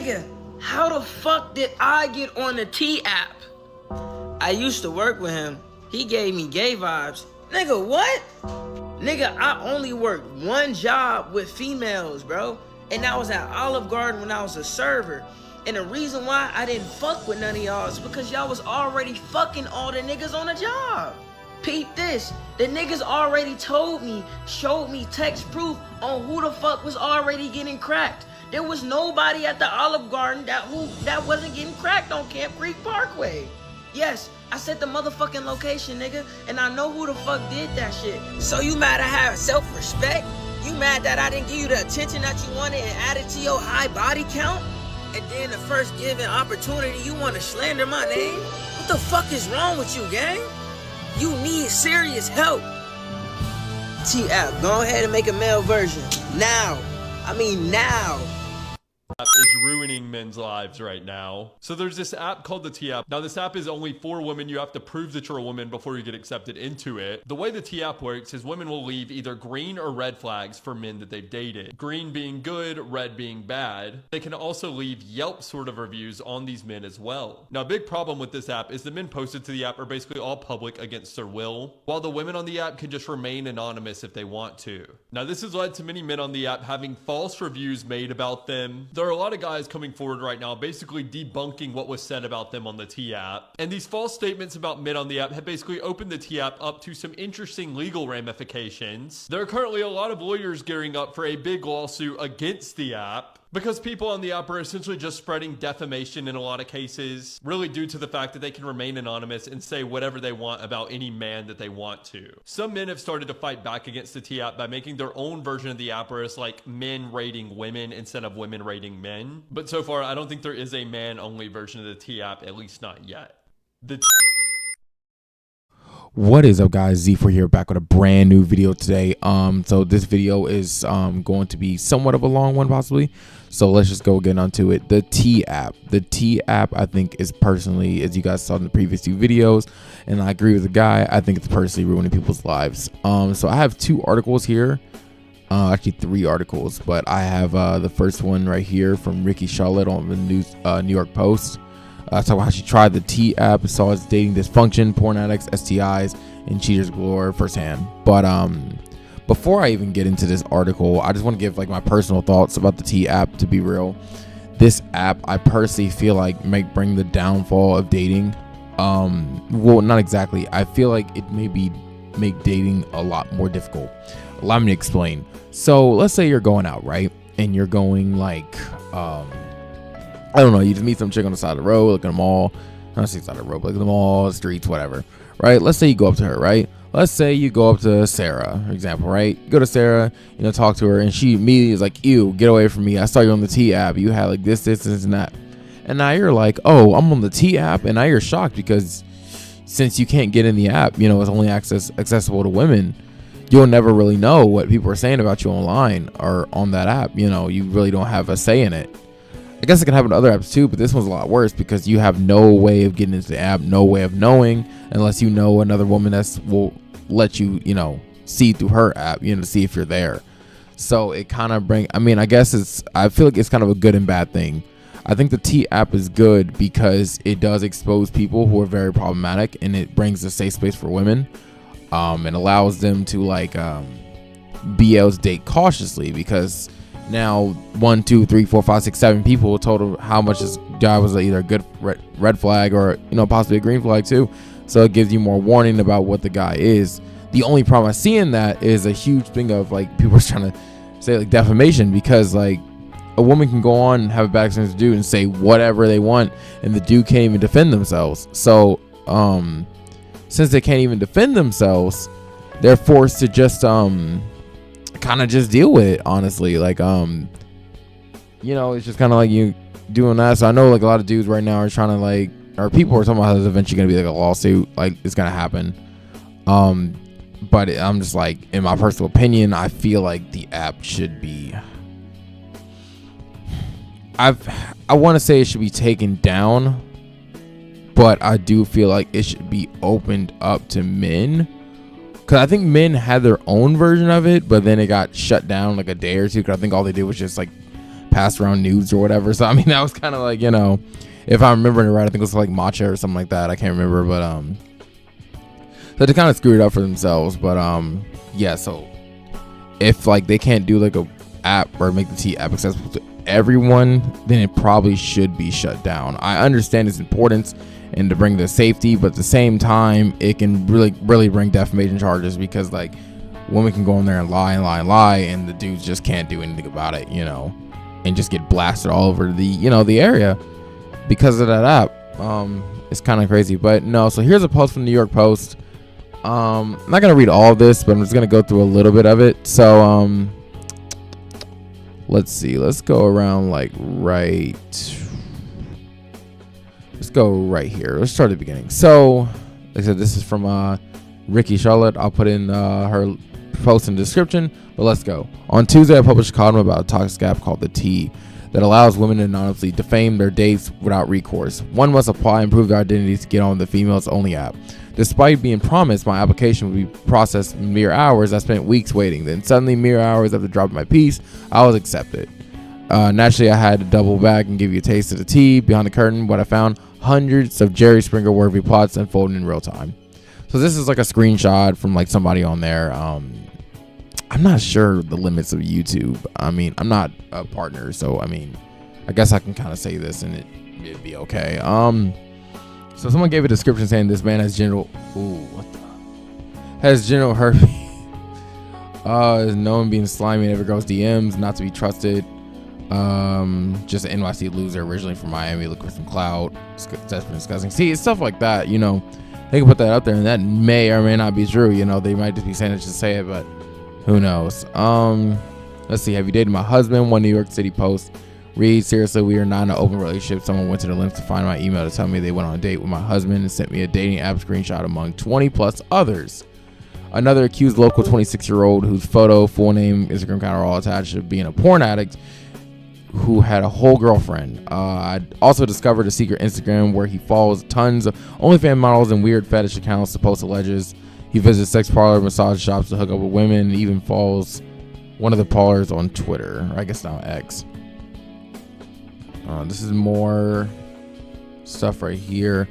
Nigga, how the fuck did I get on the T app? I used to work with him. He gave me gay vibes. Nigga, what? Nigga, I only worked one job with females, bro. And that was at Olive Garden when I was a server. And the reason why I didn't fuck with none of y'all is because y'all was already fucking all the niggas on the job. Peep this. The niggas already told me, showed me text proof on who the fuck was already getting cracked. There was nobody at the Olive Garden that wasn't getting cracked on Camp Creek Parkway. Yes, I set the motherfucking location, nigga, and I know who the fuck did that shit. So you mad I have self-respect? You mad that I didn't give you the attention that you wanted and added to your high body count? And then the first given opportunity, you want to slander my name? What the fuck is wrong with you, gang? You need serious help. T-App, go ahead and make a male version. Now. I mean now. Is ruining men's lives right now. So there's this app called the T app. Now this app is only for women. You have to prove that you're a woman before you get accepted into it. The way the T app works is women will leave either green or red flags for men that they've dated. Green being good, red being bad. They can also leave Yelp sort of reviews on these men as well. Now a big problem with this app is the men posted to the app are basically all public against their will, while the women on the app can just remain anonymous if they want to. Now this has led to many men on the app having false reviews made about them. There are a lot of guys coming forward right now basically debunking what was said about them on the T app. And these false statements about men on the app have basically opened the T app up to some interesting legal ramifications. There are currently a lot of lawyers gearing up for a big lawsuit against the app, because people on the app are essentially just spreading defamation in a lot of cases, really due to the fact that they can remain anonymous and say whatever they want about any man that they want to. Some men have started to fight back against the T app by making their own version of the app where it's like men rating women instead of women rating men. But so far, I don't think there is a man-only version of the T app, at least not yet. What is up, guys? Z4 here, back with a brand new video today. So this video is going to be somewhat of a long one, possibly. So let's just go get onto it. The T app. The T app, I think, is personally, as you guys saw in the previous two videos, and I agree with the guy, I think it's personally ruining people's lives. So I have two articles here. Actually three articles, but I have the first one right here from Ricky Charlotte on the New York Post. Talking about how she tried the T app and saw its dating dysfunction, porn addicts, STIs, and cheaters galore firsthand. But before I even get into this article, I just want to give like my personal thoughts about the T app. To be real, this app I personally feel like might bring the downfall of dating. Well, not exactly. I feel like it maybe make dating a lot more difficult. Allow me to explain. So let's say you're going out, right? And you're going like I don't know, you just meet some chick on the side of the road, look at them all. Not the side of the road, but look at them all, streets, whatever. Right? Let's say you go up to her, right? Let's say you go up to Sarah, for example, right? Go to Sarah, talk to her, and she immediately is like, ew, get away from me. I saw you on the T app. You had like this, and that. And now you're like, oh, I'm on the T app, and now you're shocked because since you can't get in the app, it's only accessible to women. You'll never really know what people are saying about you online or on that app. You really don't have a say in it. I guess it can happen to other apps too, but this one's a lot worse because you have no way of getting into the app, no way of knowing unless you know another woman that will let you, see through her app, to see if you're there. So it kind of I feel like it's kind of a good and bad thing. I think the T app is good because it does expose people who are very problematic, and it brings a safe space for women, and allows them to be able to date cautiously, because now 1, 2, 3, 4, 5, 6, 7 people told her how much this guy was either a good red flag or possibly a green flag too. So it gives you more warning about what the guy is. The only problem I see in that is a huge thing of like people are trying to say like defamation, because like a woman can go on and have a bad experience with a dude and say whatever they want, and the dude can't even defend themselves. So since they can't even defend themselves, they're forced to just kind of just deal with it, honestly. Like it's just kind of like you doing that. So I know like a lot of dudes right now are trying to like, or people are talking about how there's eventually gonna be like a lawsuit, like it's gonna happen. But I'm just like, in my personal opinion, I feel like the app should be, I want to say it should be taken down, but I do feel like it should be opened up to men. Because I think men had their own version of it, but then it got shut down like a day or two, because I think all they did was just like passed around nudes or whatever. So I mean, that was kind of like, you know, if I'm remembering it right, I think it was like matcha or something like that. I can't remember, but so they kind of screwed it up for themselves. But yeah, so if like they can't do like a app or make the T app accessible to everyone, then it probably should be shut down. I understand its importance and to bring the safety, but at the same time, it can really bring defamation charges, because like women can go in there and lie, and the dudes just can't do anything about it, you know, and just get blasted all over the, you know, the area because of that app. It's kind of crazy. But no, so here's a post from the New York Post. I'm not gonna read all of this, but I'm just gonna go through a little bit of it. So let's see, let's go around like let's go right here. Let's start at the beginning. So like I said, this is from Ricky Charlotte. I'll put in her post in the description, but let's go. On Tuesday, I published a column about a toxic app called The T that allows women to anonymously defame their dates without recourse. One must apply and prove their identity to get on the females only app. Despite being promised my application would be processed in mere hours, I spent weeks waiting. Then suddenly, mere hours after dropping my piece, I was accepted. Naturally, I had to double back and give you a taste of the tea. Behind the curtain, what I found: hundreds of Jerry Springer worthy plots unfolding in real time. So this is like a screenshot from like somebody on there. I'm not sure the limits of YouTube. I mean, I'm not a partner, so I mean, I guess I can kind of say this and it'd be okay. So someone gave a description saying this man has genital herpes. Is known being slimy in every girl's DMs, not to be trusted. Just an NYC loser originally from Miami, looking for some clout. That's been disgusting. See, it's stuff like that, you know. They can put that out there, and that may or may not be true. You know, they might just be saying it just to say it, but who knows? Let's see. Have you dated my husband? One New York City Post. Read, seriously, we are not in an open relationship. Someone went to the length to find my email to tell me they went on a date with my husband and sent me a dating app screenshot among 20 plus others. Another accused local 26-year-old whose photo, full name, Instagram account are all attached to being a porn addict who had a whole girlfriend. I also discovered a secret Instagram where he follows tons of OnlyFans models and weird fetish accounts to post alleges. He visits sex parlor, massage shops to hook up with women, and even follows one of the parlors on Twitter, or I guess now X. This is more stuff right here.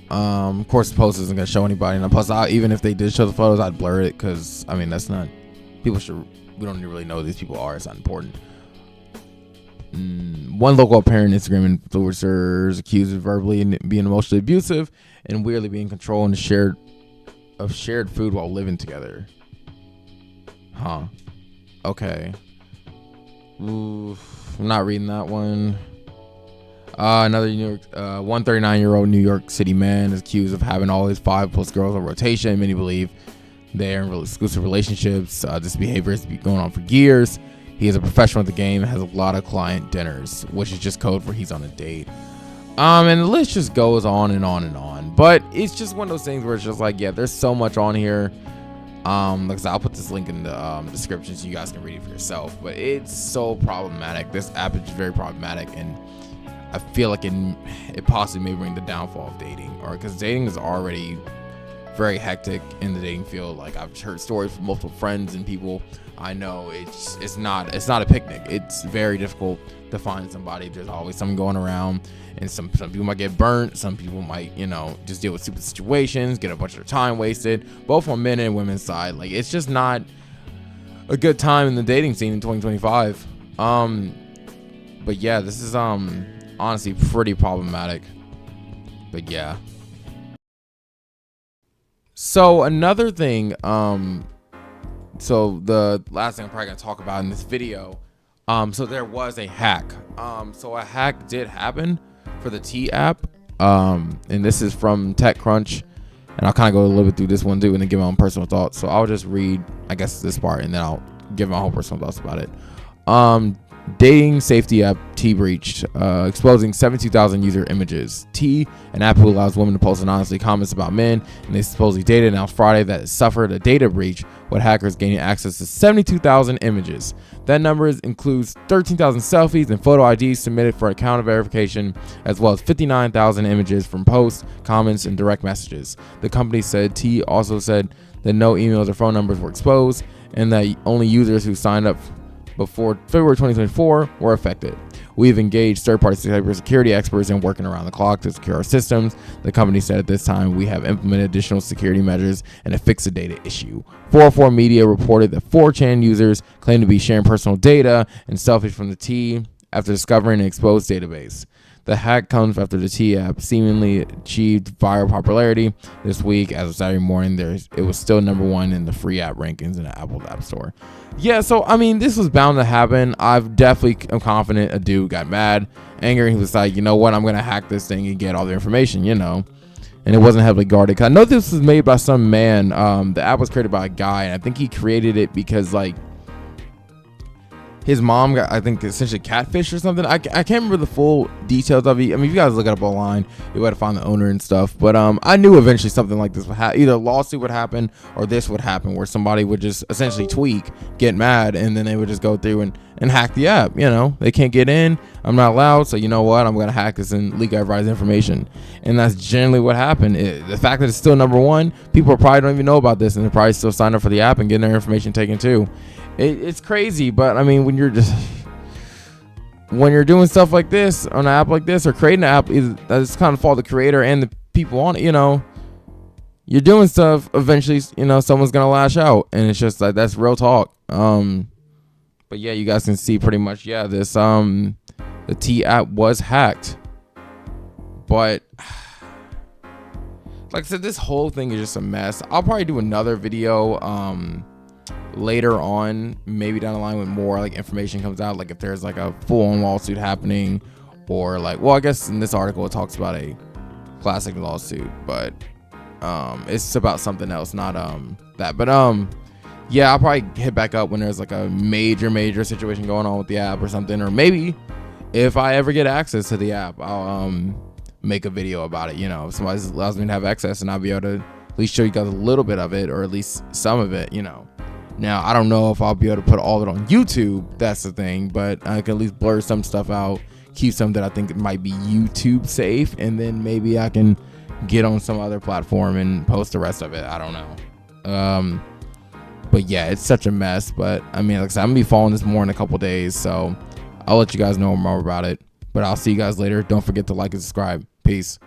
Of course, the post isn't gonna show anybody, and plus, even if they did show the photos, I'd blur it because I mean that's not. We don't really know who these people are. It's not important. One local apparent Instagram influencer is accused of verbally and being emotionally abusive and weirdly being in control and shared food while living together. Huh. Okay. Oof, I'm not reading that one. Another New York, 139-year-old New York City man is accused of having all his 5+ girls on rotation. Many believe they are in exclusive relationships. This behavior has been going on for years. He is a professional at the game and has a lot of client dinners, which is just code for he's on a date. And the list just goes on and on and on. But it's just one of those things where it's just like, yeah, there's so much on here. Like I'll put this link in the description so you guys can read it for yourself. But it's so problematic. This app is very problematic, and I feel like it possibly may bring the downfall of dating, or because dating is already very hectic in the dating field. Like I've heard stories from multiple friends and people I know. It's not a picnic. It's very difficult to find somebody. There's always something going around, and some people might get burnt. Some people might, you know, just deal with stupid situations, get a bunch of their time wasted, both on men and women's side. Like it's just not a good time in the dating scene in 2025. But yeah, this is honestly pretty problematic. But yeah. So another thing, so the last thing I'm probably gonna talk about in this video, so there was a hack. So a hack did happen for the T app, and this is from TechCrunch, and I'll kind of go a little bit through this one too, and then give my own personal thoughts. So I'll just read, I guess, this part, and then I'll give my whole personal thoughts about it. Dating safety app T breached, exposing 72,000 user images. T, an app who allows women to post anonymously comments about men and they supposedly dated, announced Friday that it suffered a data breach with hackers gaining access to 72,000 images. That number includes 13,000 selfies and photo IDs submitted for account verification, as well as 59,000 images from posts, comments, and direct messages. The company said T also said that no emails or phone numbers were exposed and that only users who signed up before February 2024 were affected. We've engaged third-party cybersecurity experts in working around the clock to secure our systems. The company said at this time we have implemented additional security measures and a fixed a data issue. 404 Media reported that 4chan users claim to be sharing personal data and selfies from the T after discovering an exposed database. The hack comes after the T app seemingly achieved viral popularity this week. As of Saturday morning, it was still #1 in the free app rankings in the Apple App Store. Yeah, so I mean, this was bound to happen. I'm confident a dude got mad, angry. He was like, you know what? I'm gonna hack this thing and get all the information, you know. And it wasn't heavily guarded. 'Cause I know this was made by some man. The app was created by a guy, and I think he created it because like his mom got, I think, essentially catfish or something. I can't remember the full details of it. I mean, if you guys look it up online, you got to find the owner and stuff. But I knew eventually something like this would happen. Either a lawsuit would happen or this would happen, where somebody would just essentially tweak, get mad, and then they would just go through and hack the app. You know, they can't get in. I'm not allowed. So you know what? I'm going to hack this and leak everybody's information. And that's generally what happened. The fact that it's still #1, people probably don't even know about this, and they're probably still signed up for the app and getting their information taken too. It's crazy, but I mean, when you're doing stuff like this on an app like this, or creating an app, it's kind of fault the creator and the people on it. You know, you're doing stuff. Eventually, you know, someone's gonna lash out, and it's just like, that's real talk. But yeah, you guys can see pretty much. Yeah, this the T app was hacked, but like I said, this whole thing is just a mess. I'll probably do another video later on, maybe down the line, when more like information comes out, like if there's like a full-on lawsuit happening, or like, well, I guess in this article it talks about a classic lawsuit, but it's about something else, not that. But yeah, I'll probably hit back up when there's like a major situation going on with the app or something, or maybe if I ever get access to the app, I'll make a video about it. You know, if somebody allows me to have access, and I'll be able to at least show you guys a little bit of it, or at least some of it, you know. Now, I don't know if I'll be able to put all of it on YouTube. That's the thing. But I can at least blur some stuff out, keep some that I think might be YouTube safe, and then maybe I can get on some other platform and post the rest of it. I don't know. But yeah, it's such a mess. But I mean, like I said, I'm going to be following this more in a couple days, so I'll let you guys know more about it. But I'll see you guys later. Don't forget to like and subscribe. Peace.